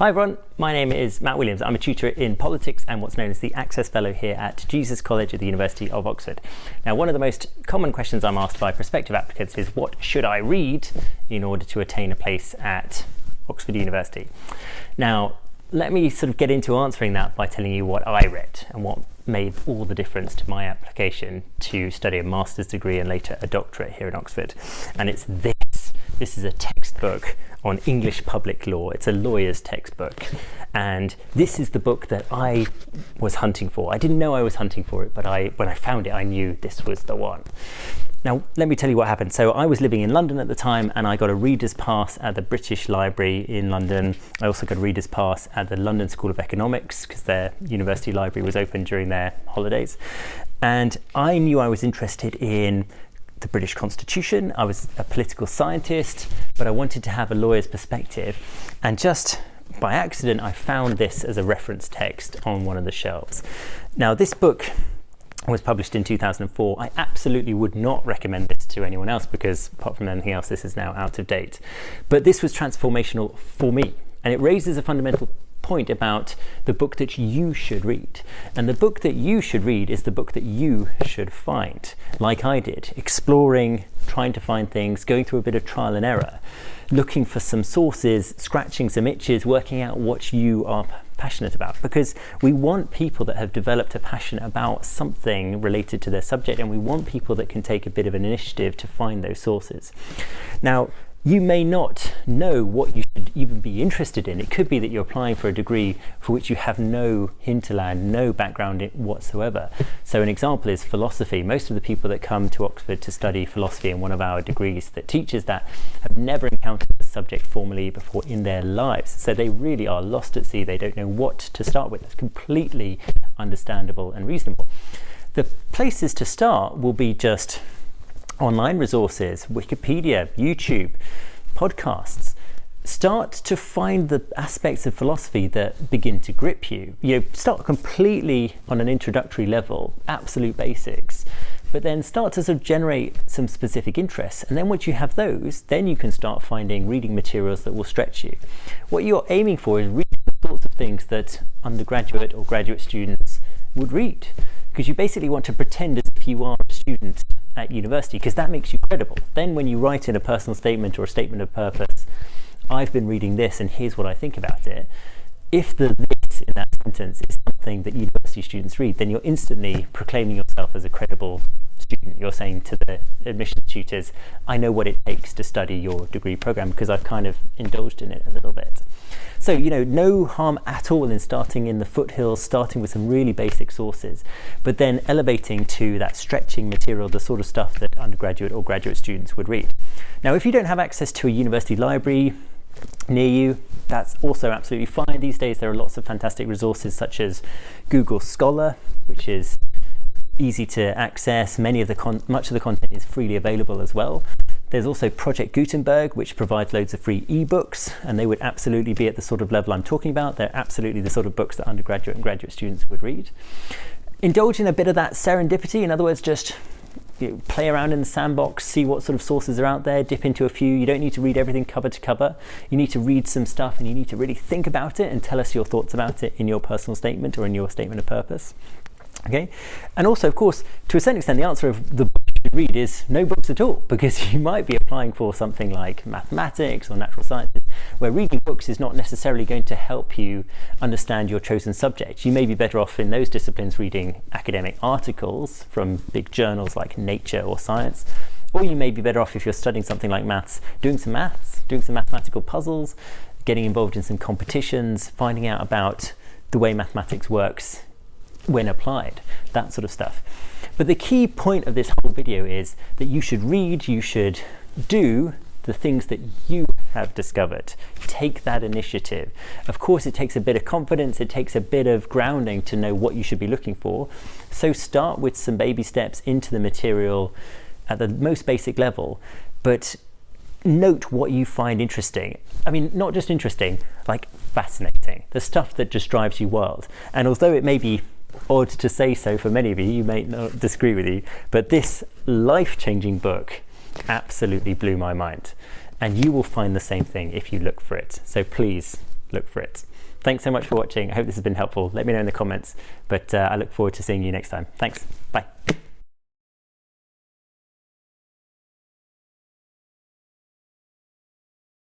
Hi everyone, my name is Matt Williams. I'm a tutor in politics and what's known as the Access Fellow here at Jesus College at the University of Oxford. Now, one of the most common questions I'm asked by prospective applicants is what should I read in order to attain a place at Oxford University? Now, let me sort of get into answering that by telling you what I read and what made all the difference to my application to study a master's degree and later a doctorate here in Oxford. And it's this. This is a textbook on English public law. It's a lawyer's textbook. And this is the book that I was hunting for. I didn't know I was hunting for it, but when I found it, I knew this was the one. Now, let me tell you what happened. So I was living in London at the time, and I got a reader's pass at the British Library in London. I also got a reader's pass at the London School of Economics because their university library was open during their holidays. And I knew I was interested in the British Constitution. I was a political scientist, but I wanted to have a lawyer's perspective. And just by accident, I found this as a reference text on one of the shelves. Now, this book was published in 2004. I absolutely would not recommend this to anyone else because, apart from anything else, this is now out of date. But this was transformational for me, and it raises a fundamental point about the book that you should read. And the book that you should read is the book that you should find, like I did, exploring, trying to find things, going through a bit of trial and error, looking for some sources, scratching some itches, working out what you are passionate about, because we want people that have developed a passion about something related to their subject, and we want people that can take a bit of an initiative to find those sources. Now, you may not know what you should even be interested in. It could be that you're applying for a degree for which you have no hinterland, no background whatsoever. So an example is philosophy. Most of the people that come to Oxford to study philosophy in one of our degrees that teaches that have never encountered the subject formally before in their lives. So they really are lost at sea. They don't know what to start with. It's completely understandable and reasonable. The places to start will be just online resources, Wikipedia, YouTube, podcasts. Start to find the aspects of philosophy that begin to grip you. Start completely on an introductory level, absolute basics, but then start to sort of generate some specific interests. And then once you have those, then you can start finding reading materials that will stretch you. What you're aiming for is reading the sorts of things that undergraduate or graduate students would read, because you basically want to pretend as if you are a student at university, because that makes you credible. Then when you write in a personal statement or a statement of purpose, I've been reading this and here's what I think about it, if the this in that sentence is something that university students read, then you're instantly proclaiming yourself as a credible student. You're saying to the admissions tutors, I know what it takes to study your degree program because I've kind of indulged in it a little bit. So, no harm at all in starting in the foothills, starting with some really basic sources, but then elevating to that stretching material, the sort of stuff that undergraduate or graduate students would read. Now, if you don't have access to a university library near you, that's also absolutely fine. These days, there are lots of fantastic resources such as Google Scholar, which is easy to access. Much of the content is freely available as well. There's also Project Gutenberg, which provides loads of free ebooks, and they would absolutely be at the sort of level I'm talking about. They're absolutely the sort of books that undergraduate and graduate students would read. Indulge in a bit of that serendipity. In other words, just play around in the sandbox, see what sort of sources are out there, dip into a few. You don't need to read everything cover to cover. You need to read some stuff, and you need to really think about it and tell us your thoughts about it in your personal statement or in your statement of purpose. Okay, and also, of course, to a certain extent, the answer of the book you should read is no books at all, because you might be applying for something like mathematics or natural sciences, where reading books is not necessarily going to help you understand your chosen subject. You may be better off in those disciplines reading academic articles from big journals like Nature or Science, or you may be better off if you're studying something like maths, doing some mathematical puzzles, getting involved in some competitions, finding out about the way mathematics works when applied, that sort of stuff. But the key point of this whole video is that you should read, you should do the things that you have discovered. Take that initiative. Of course, it takes a bit of confidence, it takes a bit of grounding to know what you should be looking for. So start with some baby steps into the material at the most basic level, but note what you find interesting. I mean, not just interesting, like fascinating, the stuff that just drives you wild. And although it may be odd to say so for many of you, you may not disagree with you, but this life-changing book absolutely blew my mind. And you will find the same thing if you look for it. So please look for it. Thanks so much for watching. I hope this has been helpful. Let me know in the comments, but I look forward to seeing you next time. Thanks. Bye.